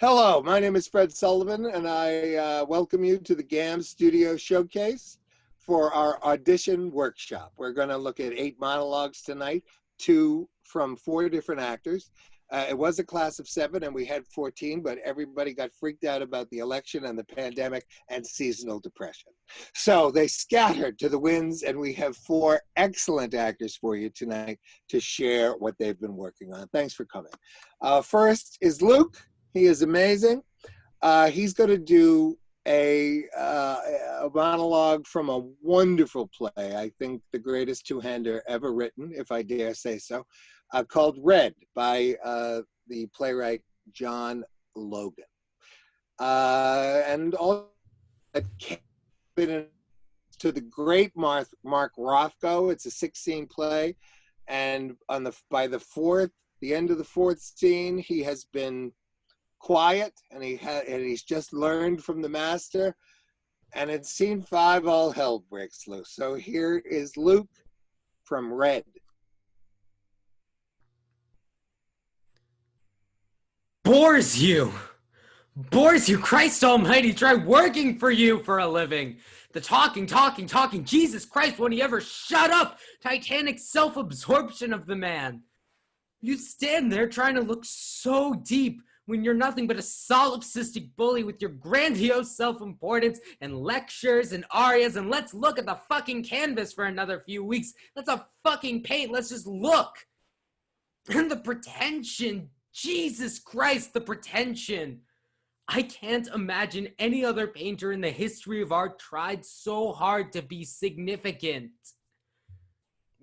Hello, my name is Fred Sullivan, and I welcome you to the Gamm Studio Showcase for our audition workshop. We're going to look at 8 monologues tonight, 2 from 4 different actors. It was a class of 7, and we had 14, but everybody got freaked out about the election and the pandemic and seasonal depression. So they scattered to the winds, and we have 4 excellent actors for you tonight to share what they've been working on. Thanks for coming. First is Luke. He is amazing. He's going to do a monologue from a wonderful play, I think the greatest two-hander ever written, if I dare say so, called Red by the playwright John Logan. And all that came to the great Mark Rothko. It's a 6-scene play, and by the end of the 4th scene, he has been quiet, and he's just learned from the master, and in scene 5 all hell breaks loose. So here is Luke from Red. Bores you, Christ almighty. Try working for you for a living. The talking, Jesus Christ, won't he ever shut up? Titanic self-absorption of the man. You stand there trying to look so deep when you're nothing but a solipsistic bully with your grandiose self-importance and lectures and arias, and let's look at the fucking canvas for another few weeks. Let's fucking paint. Let's just look. And the pretension, Jesus Christ, the pretension. I can't imagine any other painter in the history of art tried so hard to be significant.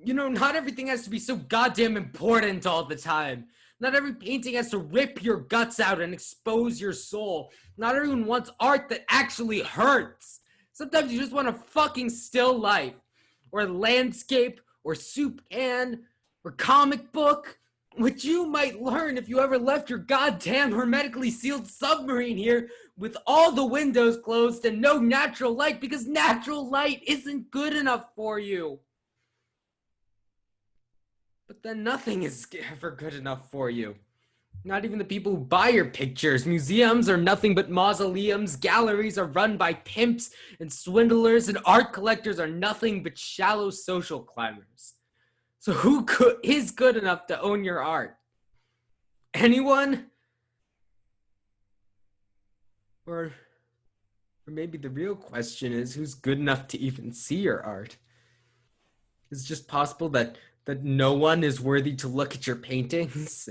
You know, not everything has to be so goddamn important all the time. Not every painting has to rip your guts out and expose your soul. Not everyone wants art that actually hurts. Sometimes you just want a fucking still life, or landscape, or soup can, or comic book. What you might learn if you ever left your goddamn hermetically sealed submarine here with all the windows closed and no natural light, because natural light isn't good enough for you. But then nothing is ever good enough for you. Not even the people who buy your pictures. Museums are nothing but mausoleums. Galleries are run by pimps and swindlers, and art collectors are nothing but shallow social climbers. So who is good enough to own your art? Anyone? Or maybe the real question is, who's good enough to even see your art? It's just possible that no one is worthy to look at your paintings.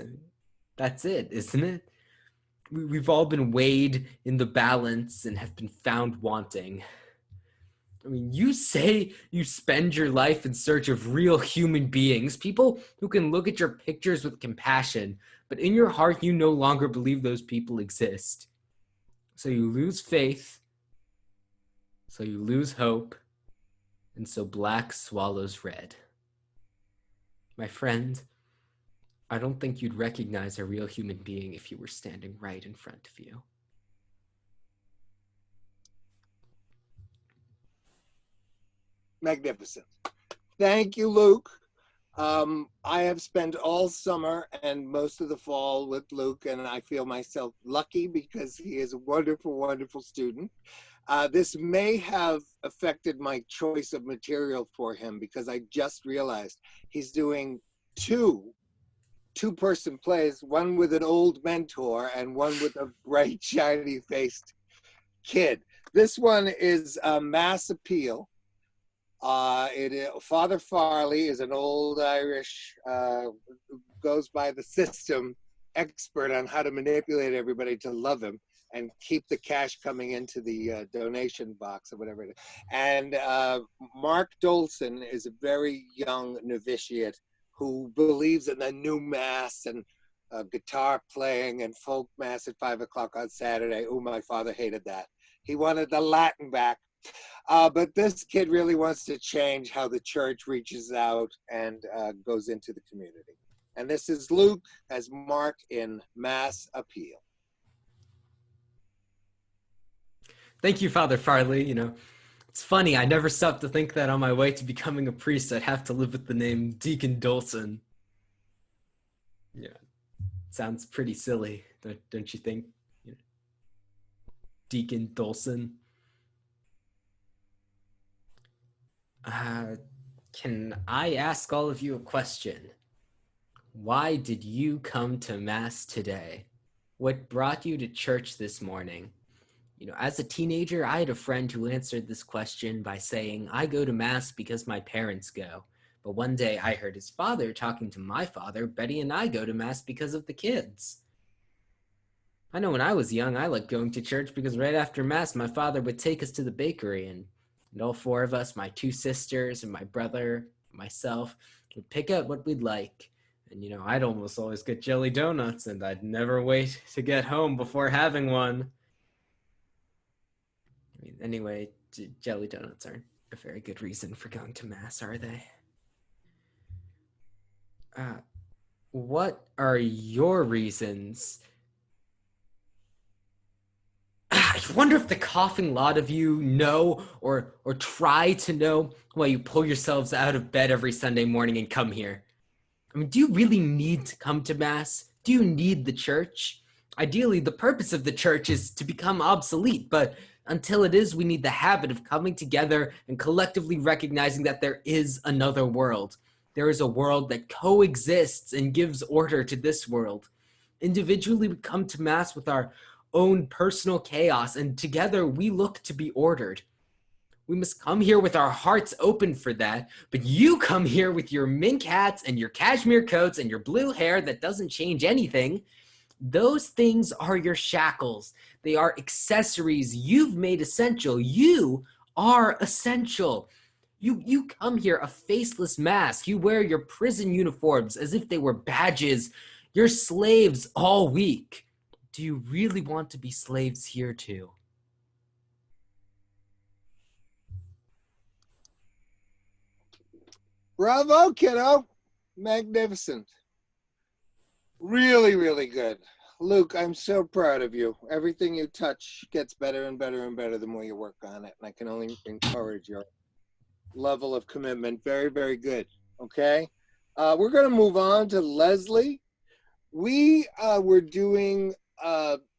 That's it, isn't it? We've all been weighed in the balance and have been found wanting. I mean, you say you spend your life in search of real human beings, people who can look at your pictures with compassion, but in your heart you no longer believe those people exist. So you lose faith, so you lose hope, and so black swallows red. My friend, I don't think you'd recognize a real human being if you were standing right in front of you. Magnificent. Thank you, Luke. I have spent all summer and most of the fall with Luke, and I feel myself lucky because he is a wonderful, wonderful student. This may have affected my choice of material for him, because I just realized he's doing 2 two-person plays, one with an old mentor and one with a bright, shiny-faced kid. This one is Mass Appeal. Father Farley is an old Irish, goes by the system, expert on how to manipulate everybody to love him and keep the cash coming into the donation box or whatever it is. And Mark Dolson is a very young novitiate who believes in the new mass and guitar playing and folk mass at 5 o'clock on Saturday. Oh, my father hated that. He wanted the Latin back. But this kid really wants to change how the church reaches out and goes into the community. And this is Luke as Mark in Mass Appeal. Thank you, Father Farley. You know, it's funny, I never stopped to think that on my way to becoming a priest, I'd have to live with the name Deacon Dolson. Yeah, sounds pretty silly, don't you think? Deacon Dolson. Can I ask all of you a question? Why did you come to Mass today? What brought you to church this morning? As a teenager, I had a friend who answered this question by saying, I go to Mass because my parents go. But one day I heard his father talking to my father, Betty and I go to Mass because of the kids. I know when I was young, I liked going to church because right after Mass, my father would take us to the bakery and all four of us, my two sisters and my brother, myself, would pick out what we'd like. And, I'd almost always get jelly donuts and I'd never wait to get home before having one. Anyway, jelly donuts aren't a very good reason for going to Mass, are they? What are your reasons? I wonder if the coughing lot of you know or try to know why you pull yourselves out of bed every Sunday morning and come here. Do you really need to come to Mass? Do you need the church? Ideally, the purpose of the church is to become obsolete, but until it is, we need the habit of coming together and collectively recognizing that there is another world. There is a world that coexists and gives order to this world. Individually, we come to Mass with our own personal chaos, and together we look to be ordered. We must come here with our hearts open for that, but you come here with your mink hats and your cashmere coats and your blue hair that doesn't change anything. Those things are your shackles. They are accessories you've made essential. You are essential. You come here a faceless mask. You wear your prison uniforms as if they were badges. You're slaves all week. Do you really want to be slaves here too? Bravo, kiddo. Magnificent. Really, really good. Luke, I'm so proud of you. Everything you touch gets better and better and better the more you work on it. And I can only encourage your level of commitment. Very, very good. Okay. We're going to move on to Leslie. We were doing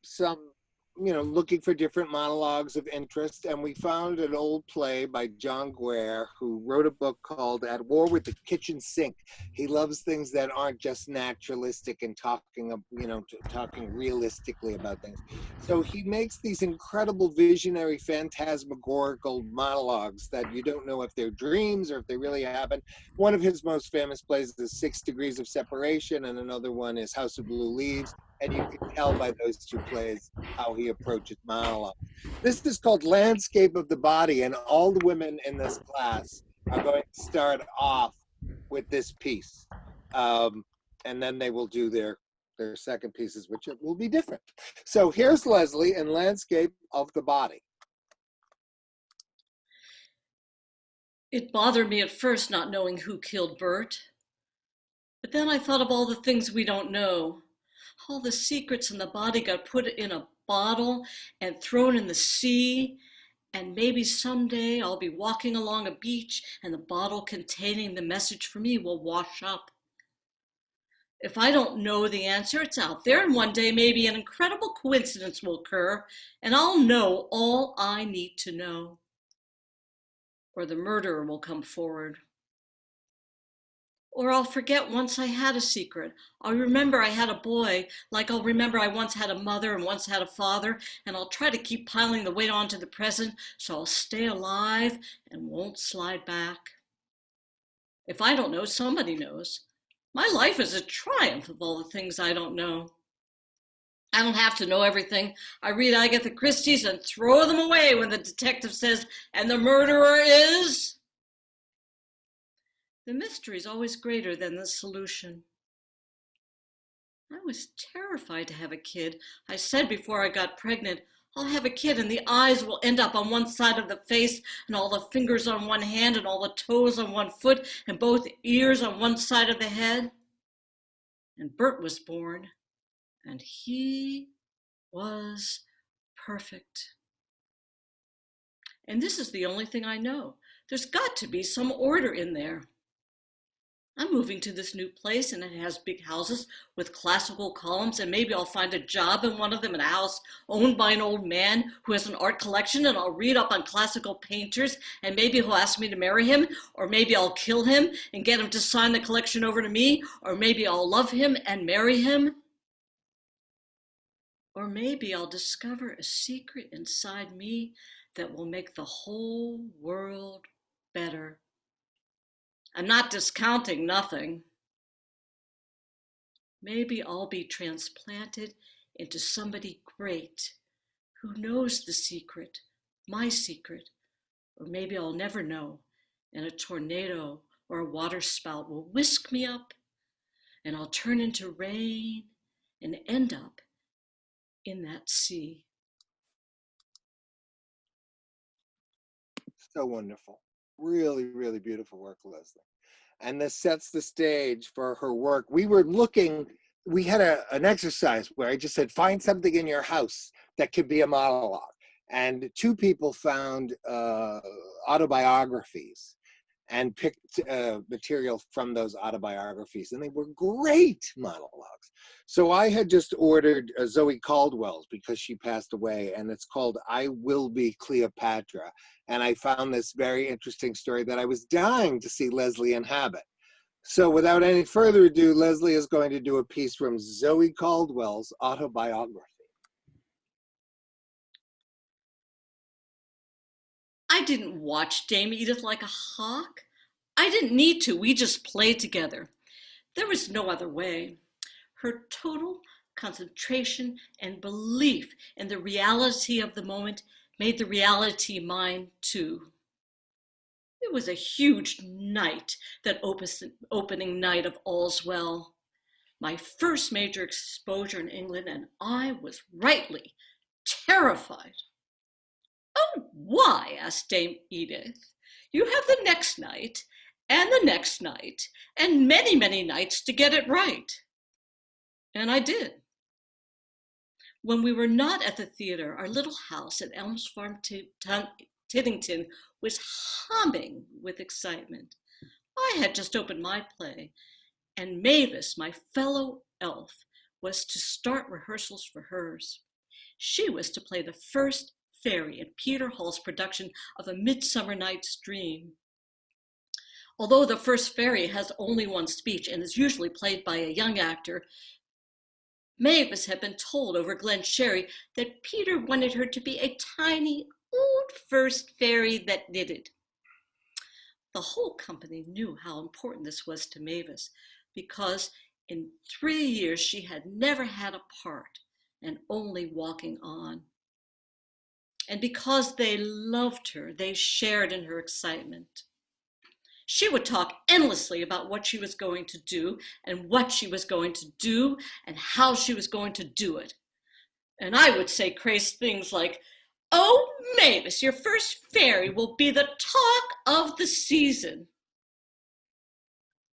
some, looking for different monologues of interest, and we found an old play by John Ware, who wrote a book called At War with the Kitchen Sink. He loves things that aren't just naturalistic and talking realistically about things. So he makes these incredible visionary phantasmagorical monologues that you don't know if they're dreams or if they really happen. One of his most famous plays is 6 Degrees of Separation, and another one is House of Blue Leaves. And you can tell by those two plays how he approaches monologue. This is called Landscape of the Body, and all the women in this class are going to start off with this piece. And then they will do their second pieces, which will be different. So here's Leslie in Landscape of the Body. It bothered me at first not knowing who killed Bert. But then I thought of all the things we don't know. All the secrets in the body got put in a bottle and thrown in the sea. And maybe someday I'll be walking along a beach and the bottle containing the message for me will wash up. If I don't know the answer, it's out there, and one day maybe an incredible coincidence will occur, and I'll know all I need to know. Or the murderer will come forward. Or I'll forget once I had a secret. I'll remember I had a boy, like I'll remember I once had a mother and once had a father, and I'll try to keep piling the weight onto the present so I'll stay alive and won't slide back. If I don't know, somebody knows. My life is a triumph of all the things I don't know. I don't have to know everything. I read Agatha Christie's and throw them away when the detective says, and the murderer is... The mystery is always greater than the solution. I was terrified to have a kid. I said before I got pregnant, I'll have a kid and the eyes will end up on one side of the face and all the fingers on one hand and all the toes on one foot and both ears on one side of the head. And Bert was born, and he was perfect. And this is the only thing I know. There's got to be some order in there. I'm moving to this new place and it has big houses with classical columns, and maybe I'll find a job in one of them in a house owned by an old man who has an art collection, and I'll read up on classical painters, and maybe he'll ask me to marry him, or maybe I'll kill him and get him to sign the collection over to me, or maybe I'll love him and marry him. Or maybe I'll discover a secret inside me that will make the whole world better. I'm not discounting nothing. Maybe I'll be transplanted into somebody great who knows the secret, my secret, or maybe I'll never know, and a tornado or a water spout will whisk me up, and I'll turn into rain and end up in that sea. So wonderful. Really, really beautiful work, Leslie. And this sets the stage for her work. We had an exercise where I just said, find something in your house that could be a monologue. And two people found autobiographies and picked material from those autobiographies, and they were great monologues. So I had just ordered Zoe Caldwell's because she passed away, and it's called I Will Be Cleopatra. And I found this very interesting story that I was dying to see Leslie inhabit. So without any further ado, Leslie is going to do a piece from Zoe Caldwell's autobiography. I didn't watch Dame Edith like a hawk. I didn't need to. We just played together. There was no other way. Her total concentration and belief in the reality of the moment made the reality mine too. It was a huge night, that opening night of All's Well. My first major exposure in England, and I was rightly terrified. "Oh, why?" asked Dame Edith. "You have the next night, and the next night, and many, many nights to get it right." And I did. When we were not at the theater, our little house at Elms Farm, Tiddington, was humming with excitement. I had just opened my play, and Mavis, my fellow elf, was to start rehearsals for hers. She was to play the first fairy in Peter Hall's production of A Midsummer Night's Dream. Although the first fairy has only one speech and is usually played by a young actor, Mavis had been told over Glen Sherry that Peter wanted her to be a tiny, old first fairy that knitted. The whole company knew how important this was to Mavis, because in 3 years she had never had a part and only walking on. And because they loved her, they shared in her excitement. She would talk endlessly about what she was going to do and what she was going to do and how she was going to do it. And I would say crazy things like, "Oh, Mavis, your first fairy will be the talk of the season."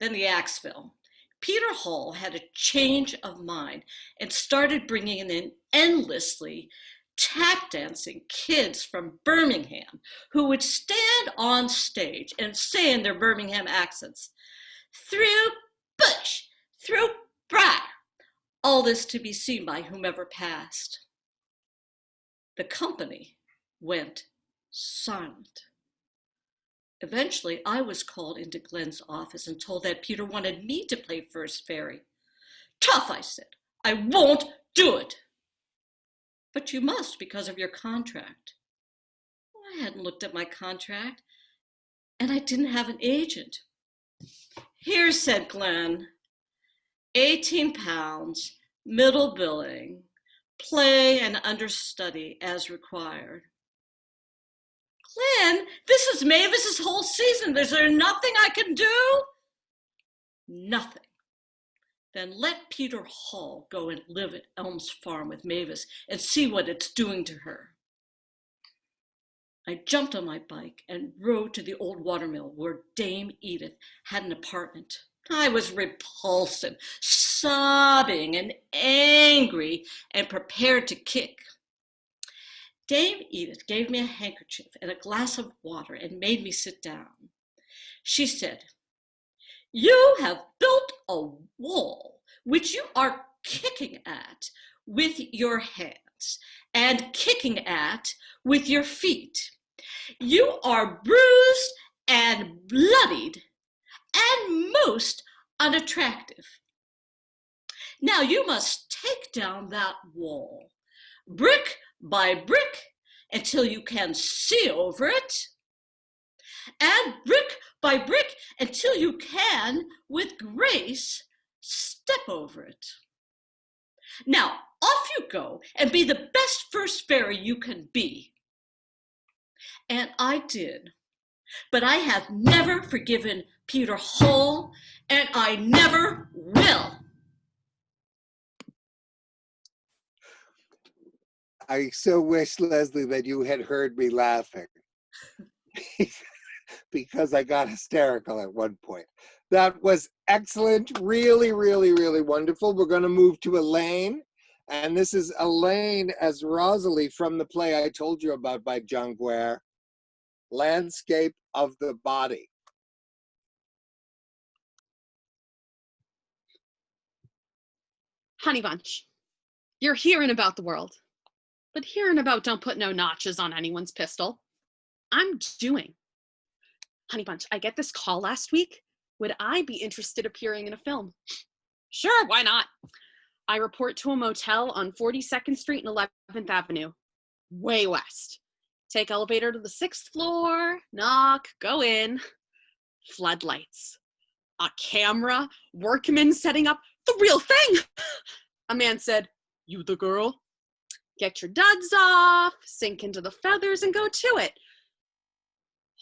Then the acts fell. Peter Hall had a change of mind and started bringing in endlessly tap dancing kids from Birmingham who would stand on stage and say in their Birmingham accents, "Through bush, through briar," all this to be seen by whomever passed. The company went silent. Eventually, I was called into Glen's office and told that Peter wanted me to play first fairy. "Tough," I said. "I won't do it." "But you must because of your contract." I hadn't looked at my contract, and I didn't have an agent. "Here," said Glen, £18, middle billing, play and understudy as required." "Glen, this is Mavis's whole season. Is there nothing I can do?" "Nothing." "Then let Peter Hall go and live at Elms Farm with Mavis and see what it's doing to her." I jumped on my bike and rode to the old watermill where Dame Edith had an apartment. I was repulsive, sobbing and angry and prepared to kick. Dame Edith gave me a handkerchief and a glass of water and made me sit down. She said, You have built a wall which you are kicking at with your hands and kicking at with your feet. You are bruised and bloodied and most unattractive. Now you must take down that wall, brick by brick, until you can see over it, and brick by brick until you can, with grace, step over it. Now, off you go and be the best first fairy you can be. And I did. But I have never forgiven Peter Hall, and I never will. I so wish, Leslie, that you had heard me laughing because I got hysterical at one point. That was excellent. Really, really, really wonderful. We're going to move to Elaine. And this is Elaine as Rosalie from the play I told you about by John Ware, Landscape of the Body. Honey Bunch, you're hearing about the world, but hearing about don't put no notches on anyone's pistol. I'm doing. Honey Bunch, I get this call last week. Would I be interested appearing in a film? Sure, why not? I report to a motel on 42nd Street and 11th Avenue, way west. Take elevator to the 6th floor, knock, go in. Floodlights, a camera, workmen setting up, the real thing. A man said, "You the girl? Get your duds off, sink into the feathers and go to it."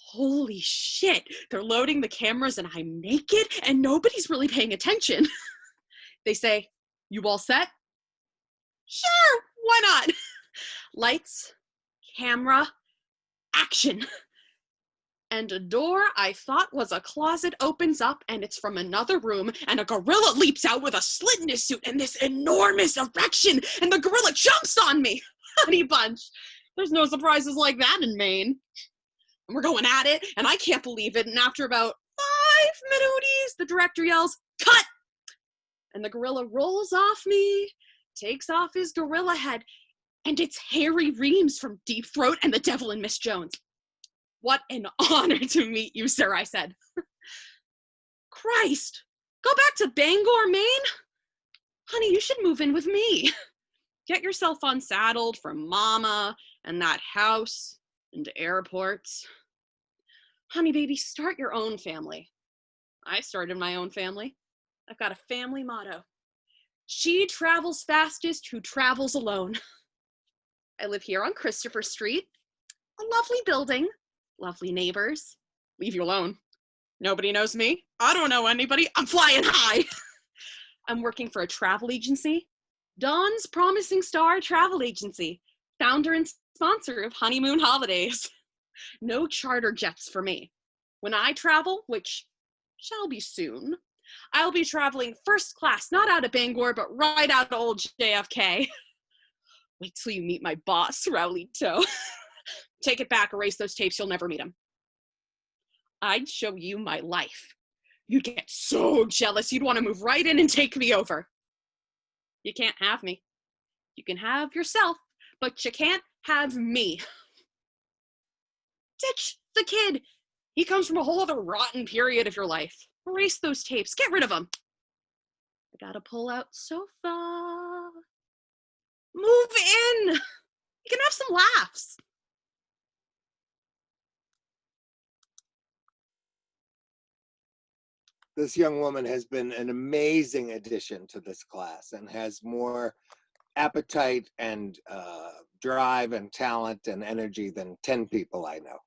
Holy shit, they're loading the cameras and I'm naked and nobody's really paying attention. They say, "You all set?" Sure, why not? Lights, camera, action. And a door I thought was a closet opens up and it's from another room and a gorilla leaps out with a slit in his suit and this enormous erection and the gorilla jumps on me. Honey Bunch, there's no surprises like that in Maine. And we're going at it and I can't believe it, and after about 5 minutes the director yells, "Cut!" And the gorilla rolls off me, takes off his gorilla head, and it's Harry Reams from Deep Throat and the Devil and Miss Jones. "What an honor to meet you, sir," I said. Christ, go back to Bangor, Maine? Honey, you should move in with me. Get yourself unsaddled from mama and that house and airports. Honey, baby, start your own family. I started my own family. I've got a family motto. She travels fastest who travels alone. I live here on Christopher Street, a lovely building. Lovely neighbors. Leave you alone. Nobody knows me. I don't know anybody. I'm flying high. I'm working for a travel agency. Dawn's Promising Star Travel Agency. Founder and sponsor of Honeymoon Holidays. No charter jets for me. When I travel, which shall be soon, I'll be traveling first class, not out of Bangor, but right out of old JFK. Wait till you meet my boss, Raulito. Take it back, erase those tapes, you'll never meet him. I'd show you my life. You'd get so jealous, you'd want to move right in and take me over. You can't have me. You can have yourself, but you can't have me. Ditch the kid. He comes from a whole other rotten period of your life. Erase those tapes, get rid of them. I gotta pull out sofa. Move in. You can have some laughs. This young woman has been an amazing addition to this class and has more appetite and drive and talent and energy than 10 people I know.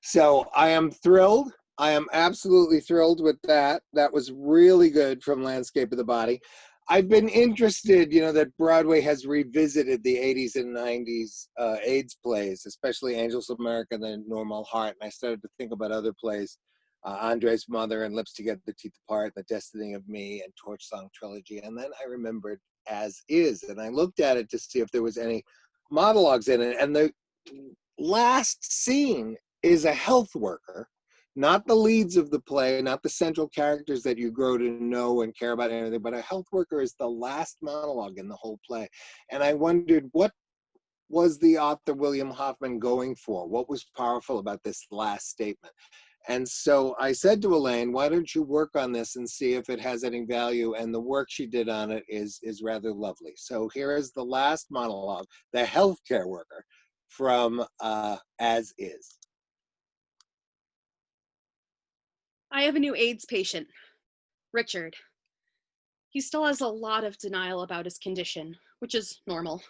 So I am thrilled. I am absolutely thrilled with that. That was really good from Landscape of the Body. I've been interested, you know, that Broadway has revisited the 80s and 90s AIDS plays, especially Angels of America and the Normal Heart. And I started to think about other plays. Andre's Mother and Lips Together, Teeth Apart, The Destiny of Me, and Torch Song Trilogy. And then I remembered As Is, and I looked at it to see if there was any monologues in it. And the last scene is a health worker not the leads of the play, not the central characters that you grow to know and care about and everything, but a health worker is the last monologue in the whole play. And I wondered, what was the author William Hoffman going for? What was powerful about this last statement? And so I said to Elaine, why don't you work on this and see if it has any value? And the work she did on it is rather lovely. So here is the last monologue, the healthcare worker, from As Is. I have a new AIDS patient, Richard. He still has a lot of denial about his condition, which is normal.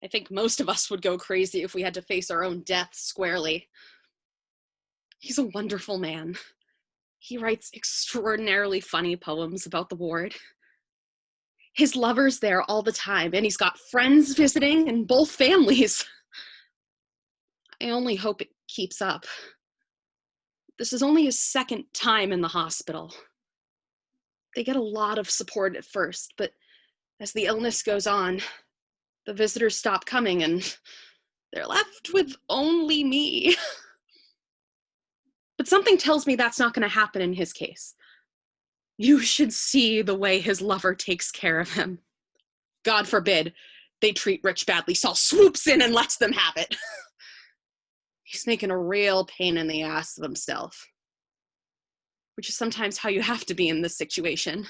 I think most of us would go crazy if we had to face our own death squarely. He's a wonderful man. He writes extraordinarily funny poems about the ward. His lover's there all the time, and he's got friends visiting and both families. I only hope it keeps up. This is only his second time in the hospital. They get a lot of support at first, but as the illness goes on, the visitors stop coming and they're left with only me. But something tells me that's not going to happen in his case. You should see the way his lover takes care of him. God forbid they treat Rich badly. Saul swoops in and lets them have it. He's making a real pain in the ass of himself, which is sometimes how you have to be in this situation.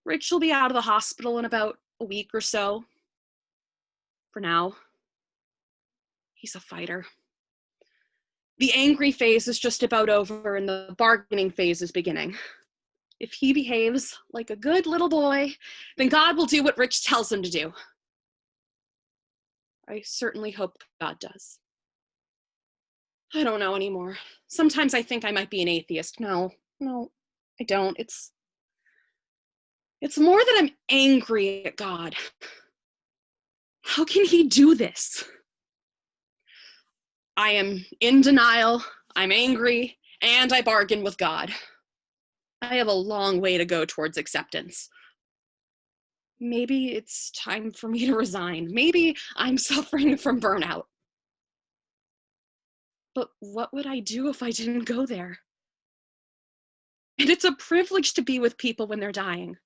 Rich will be out of the hospital in about a week or so. For now, he's a fighter. The angry phase is just about over and the bargaining phase is beginning. If he behaves like a good little boy, then God will do what Rich tells him to do. I certainly hope God does. I don't know anymore. Sometimes I think I might be an atheist. No, I don't. It's more that I'm angry at God. How can he do this? I am in denial, I'm angry, and I bargain with God. I have a long way to go towards acceptance. Maybe it's time for me to resign. Maybe I'm suffering from burnout. But what would I do if I didn't go there? And it's a privilege to be with people when they're dying.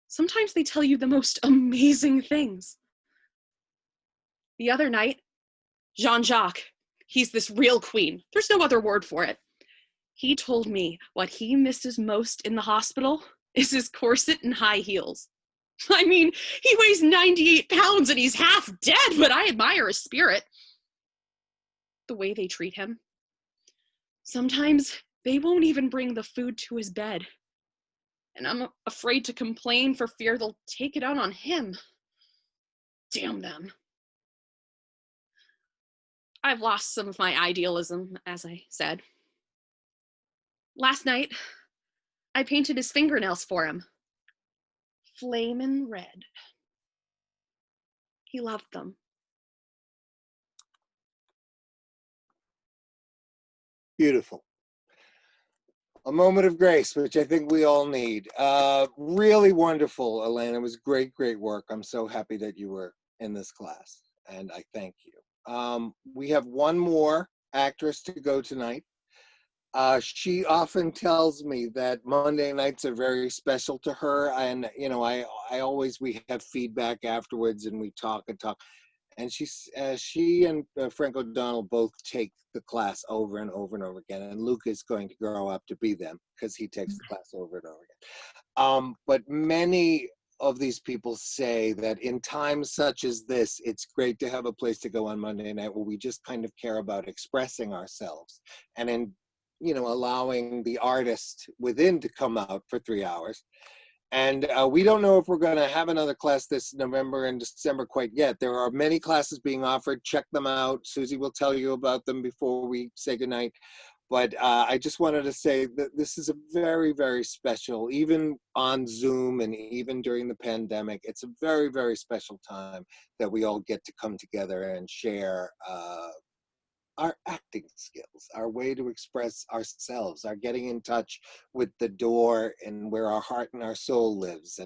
Sometimes they tell you the most amazing things. The other night, Jean-Jacques, he's this real queen. There's no other word for it. He told me what he misses most in the hospital is his corset and high heels. I mean, he weighs 98 pounds and he's half dead, but I admire his spirit. The way they treat him. Sometimes they won't even bring the food to his bed. And I'm afraid to complain for fear they'll take it out on him. Damn them. I've lost some of my idealism, as I said. Last night, I painted his fingernails for him. Flamin' red. He loved them. Beautiful. A moment of grace, which I think we all need. Really wonderful, Elaine. It was great, great work. I'm so happy that you were in this class, and I thank you. We have one more actress to go tonight. She often tells me that Monday nights are very special to her, and you know, I always, we have feedback afterwards, and we talk and talk. And she and Frank O'Donnell both take the class over and over and over again. And Luke is going to grow up to be them because he takes the class over and over again. But many of these people say that in times such as this, it's great to have a place to go on Monday night where we just kind of care about expressing ourselves and in, you know, allowing the artist within to come out for 3 hours. And we don't know if we're going to have another class this November and December quite yet. There are many classes being offered. Check them out. Susie will tell you about them before we say goodnight. But I just wanted to say that this is a very, very special, even on Zoom and even during the pandemic, it's a very, very special time that we all get to come together and share our acting skills, our way to express ourselves, our getting in touch with the door and where our heart and our soul lives,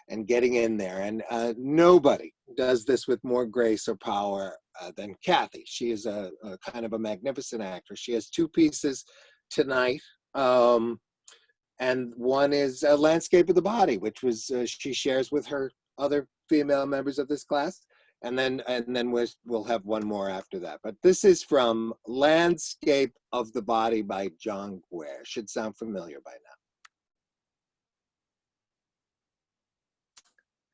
and getting in there. And nobody does this with more grace or power than Kathy. She is a kind of a magnificent actress. She has 2 pieces tonight. And one is a landscape of the body, which was she shares with her other female members of this class. And then we'll have one more after that. But this is from Landscape of the Body by John Ware. Should sound familiar by now.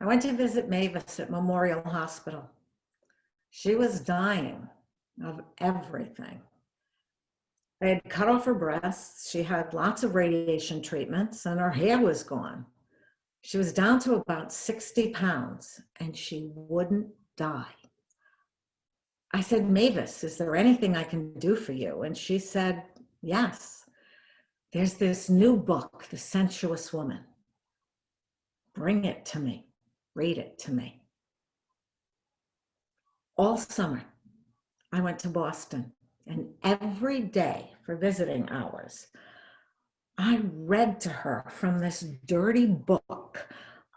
I went to visit Mavis at Memorial Hospital. She was dying of everything. They had cut off her breasts. She had lots of radiation treatments and her hair was gone. She was down to about 60 pounds and she wouldn't die. I said, Mavis, is there anything I can do for you? And she said, yes. There's this new book, The Sensuous Woman. Bring it to me. Read it to me. All summer, I went to Boston, and every day for visiting hours, I read to her from this dirty book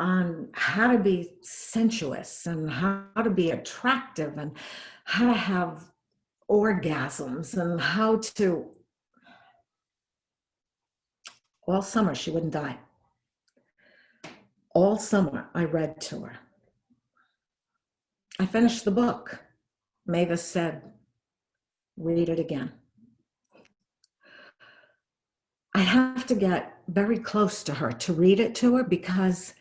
on how to be sensuous and how to be attractive and how to have orgasms and how to. All summer, she wouldn't die. All summer, I read to her. I finished the book. Mavis said, read it again. I have to get very close to her to read it to her because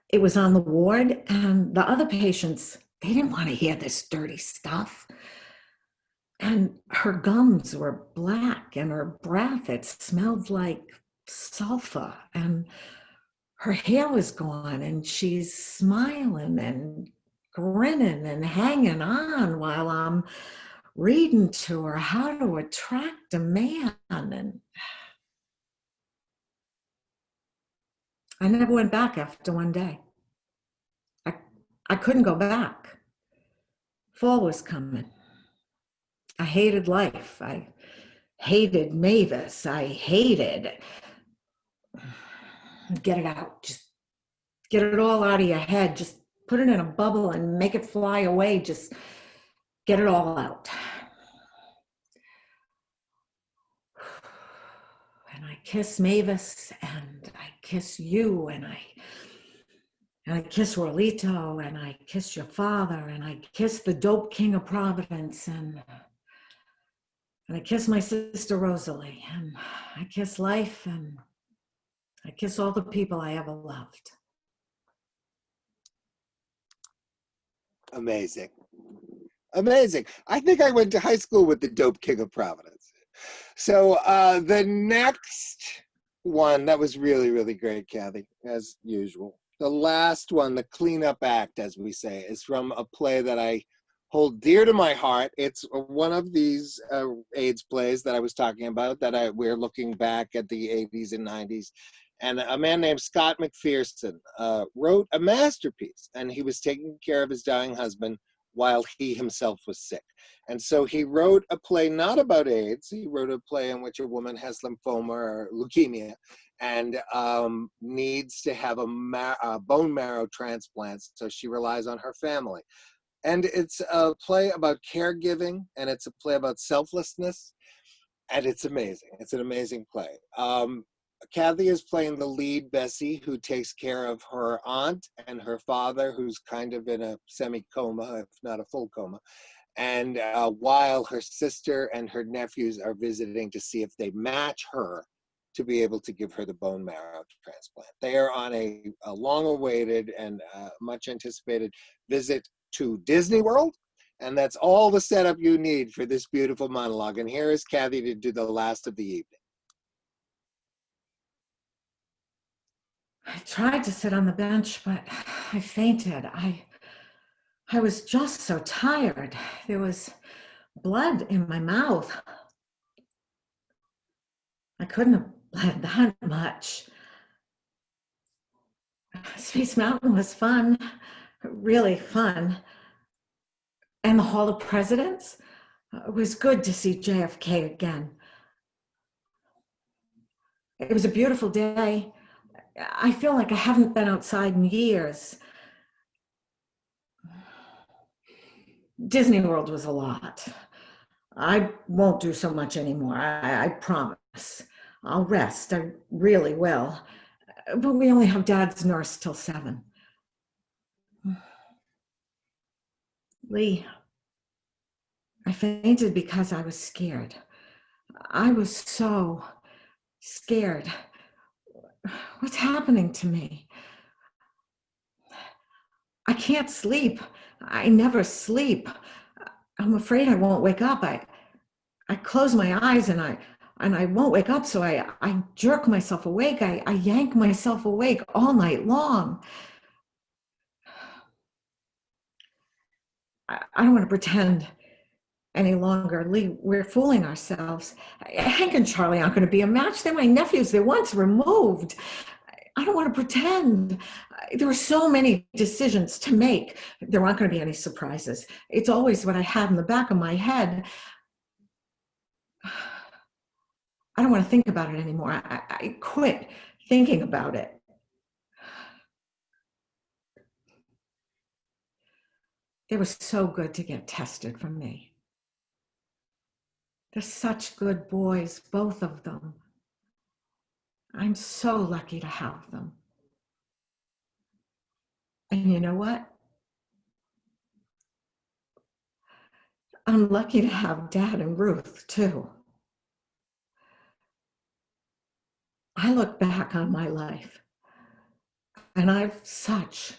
it was on the ward and the other patients, they didn't want to hear this dirty stuff. And her gums were black and her breath, it smelled like sulfur, and her hair was gone and she's smiling and grinning and hanging on while I'm reading to her how to attract a man. And I never went back after one day. I couldn't go back. Fall was coming. I hated life. I hated Mavis. I hated. Get it out. Just get it all out of your head. Just put it in a bubble and make it fly away. Just get it all out. And I kiss Mavis and I kiss you and I kiss Rolito and I kiss your father and I kiss the dope king of Providence and I kiss my sister Rosalie and I kiss life and I kiss all the people I ever loved. Amazing. Amazing. I think I went to high school with the dope king of Providence. So the next one, that was really, really great, Kathy, as usual. The last one, the cleanup act, as we say, is from a play that I hold dear to my heart. It's one of these AIDS plays that I was talking about, that we're looking back at the 80s and 90s. And a man named Scott McPherson wrote a masterpiece, and he was taking care of his dying husband while he himself was sick. And so he wrote a play not about AIDS. He wrote a play in which a woman has lymphoma or leukemia and needs to have a bone marrow transplant, so she relies on her family. And it's a play about caregiving, and it's a play about selflessness, and it's amazing. It's an amazing play. Kathy is playing the lead, Bessie, who takes care of her aunt and her father, who's kind of in a semi-coma, if not a full coma. And while her sister and her nephews are visiting to see if they match her to be able to give her the bone marrow transplant. They are on a long-awaited and much anticipated visit to Disney World. And that's all the setup you need for this beautiful monologue. And here is Kathy to do the last of the evening. I tried to sit on the bench, but I fainted. I was just so tired. There was blood in my mouth. I couldn't have bled that much. Space Mountain was fun, really fun. And the Hall of Presidents, it was good to see JFK again. It was a beautiful day. I feel like I haven't been outside in years. Disney World was a lot. I won't do so much anymore. I promise. I'll rest. I really will. But we only have Dad's nurse till 7. Lee, I fainted because I was scared. I was so scared. What's happening to me? I can't sleep. I never sleep. I'm afraid I won't wake up. I close my eyes and I won't wake up, so I jerk myself awake. I yank myself awake all night long. I don't want to pretend any longer. Lee, we're fooling ourselves. Hank and Charlie aren't going to be a match. They're my nephews. They're once removed. I don't want to pretend. There were so many decisions to make. There aren't going to be any surprises. It's always what I had in the back of my head. I don't want to think about it anymore. I quit thinking about it. They were so good to get tested for me. They're such good boys, both of them. I'm so lucky to have them. And you know what? I'm lucky to have Dad and Ruth too. I look back on my life and I've such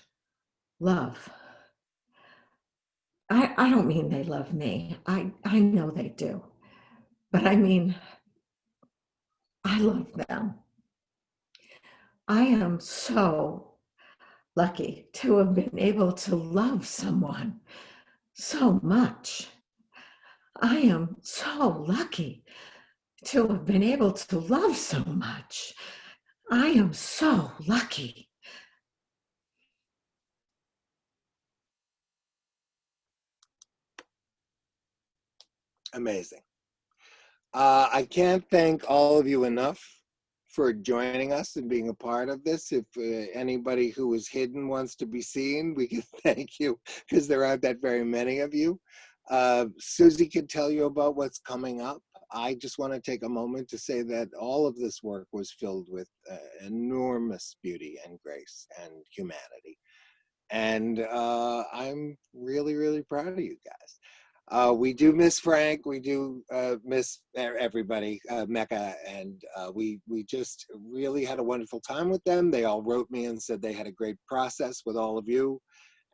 love. I don't mean they love me. I know they do. But I mean, I love them. I am so lucky to have been able to love someone so much. I am so lucky to have been able to love so much. I am so lucky. Amazing. I can't thank all of you enough for joining us and being a part of this. If anybody who was hidden wants to be seen, we can thank you because there aren't that very many of you. Susie could tell you about what's coming up. I just want to take a moment to say that all of this work was filled with enormous beauty and grace and humanity. And I'm really, really proud of you guys. We do miss Frank. We do miss everybody, Mecca, and we just really had a wonderful time with them. They all wrote me and said they had a great process with all of you.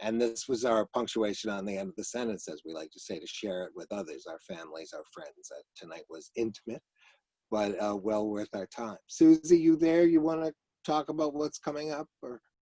And this was our punctuation on the end of the sentence, as we like to say, to share it with others, our families, our friends. Tonight was intimate, but well worth our time. Susie, you there? You want to talk about what's coming up? Or?